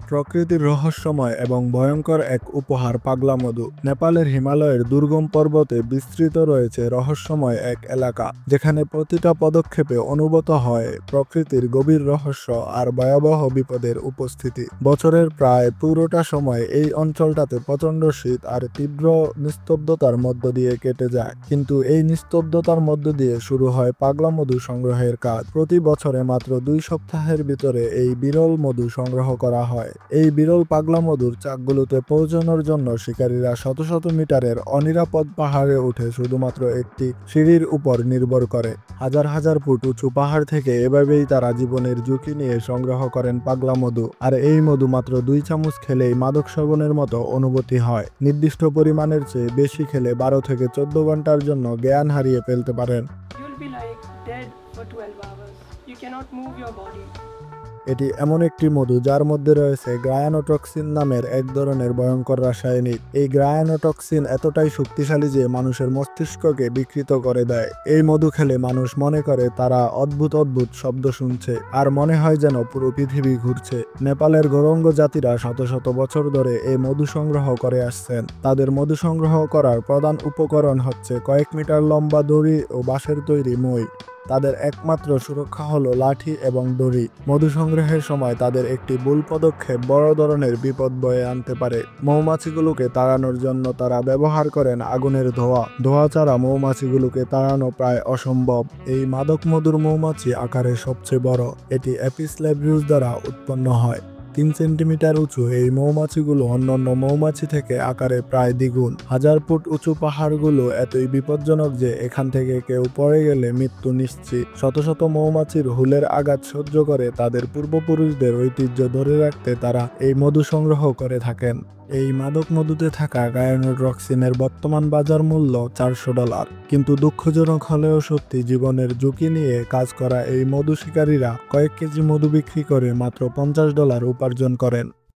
প্রকৃতির রহস্যময় এবং ভয়ঙ্কর এক উপহার পাগলা মধু। নেপালের হিমালয়ের দুর্গম পর্বতে বিস্তৃত রয়েছে রহস্যময় এক এলাকা, যেখানে প্রতিটা পদক্ষেপে অনুভূত হয় প্রকৃতির গভীর রহস্য আর ভয়াবহ বিপদের উপস্থিতি। বছরের প্রায় পুরোটা সময় এই অঞ্চলটাতে প্রচণ্ড শীত আর তীব্র নিস্তব্ধতার মধ্য দিয়ে কেটে যায়, কিন্তু এই নিস্তব্ধতার মধ্য দিয়ে শুরু হয় পাগলা মধু সংগ্রহের কাজ। প্রতি বছরে মাত্র 2 সপ্তাহের ভিতরে এই বিরল মধু সংগ্রহ করা হয়। এই বিরল পাগলা মধুর চাকগুলোতে পৌঁছানোর জন্য শিকারীরা শত শত মিটারের অনিরাপদ পাহাড়ে উঠে শুধুমাত্র একটি সিঁড়ির উপর নির্ভর করে। হাজার হাজার ফুট উঁচু পাহাড় থেকে এভাবেই তারা জীবনের ঝুঁকি নিয়ে সংগ্রহ করেন পাগলা মধু। আর এই মধু মাত্র 2 চামচ খেলেই মাদক সেবনের মতো অনুভূতি হয়। নির্দিষ্ট পরিমাণের চেয়ে বেশি খেলে 12 থেকে 14 ঘন্টার জন্য জ্ঞান হারিয়ে ফেলতে পারেন। You'll be like dead for 12 hours. You cannot move your body. এটি এমন একটি মধু যার মধ্যে রয়েছে গ্রায়ানোটক্সিন নামের এক ধরনের ভয়ঙ্কর রাসায়নিক। এই গ্রায়ানোটক্সিন এতটাই শক্তিশালী যে মানুষের মস্তিষ্ককে বিকৃত করে দেয়। এই মধু খেলে মানুষ মনে করে তারা অদ্ভুত অদ্ভুত শব্দ শুনছে, আর মনে হয় যেন পুরো পৃথিবী ঘুরছে। নেপালের গৌরঙ্গ জাতিরা শত শত বছর ধরে এই মধু সংগ্রহ করে আসছেন। তাদের মধু সংগ্রহ করার প্রধান উপকরণ হচ্ছে কয়েক মিটার লম্বা দড়ি ও বাঁশের তৈরি মই। তাদের একমাত্র সুরক্ষা হলো লাঠি এবং দড়ি। মধু সংগ্রহের সময় তাদের একটি ভুল পদক্ষেপ বড় ধরনের বিপদ বয়ে আনতে পারে। মৌমাছিগুলোকে তাড়ানোর জন্য তারা ব্যবহার করেন আগুনের ধোঁয়া। ধোঁয়া ছাড়া মৌমাছিগুলোকে তাড়ানো প্রায় অসম্ভব। এই মাদক মধুর মৌমাছি আকারে সবচেয়ে বড়। এটি অ্যাপিস ল্যাব্রিউস দ্বারা উৎপন্ন হয়। 3 সেন্টিমিটার উঁচু এই মৌমাছিগুলো অন্যান্য মৌমাছি থেকে আকারে প্রায় দ্বিগুণ। 1000 ফুট উঁচু পাহাড়গুলো এতই বিপজ্জনক যে এখান থেকে কেউ পড়ে গেলে মৃত্যু নিশ্চিত। শত শত মৌমাছির হুলের আঘাত সহ্য করে তাদের পূর্বপুরুষদের ঐতিহ্য ধরে রাখতে তারা এই মধু সংগ্রহ করে থাকেন। এই মাদক মধুতে থাকা গায়ানোটক্সিনের বর্তমান বাজার মূল্য $400, কিন্তু দুঃখজনক হলেও সত্যি, জীবনের ঝুঁকি নিয়ে কাজ করা এই মধু শিকারীরা কয়েক কেজি মধু বিক্রি করে মাত্র $50 উপার্জন করেন।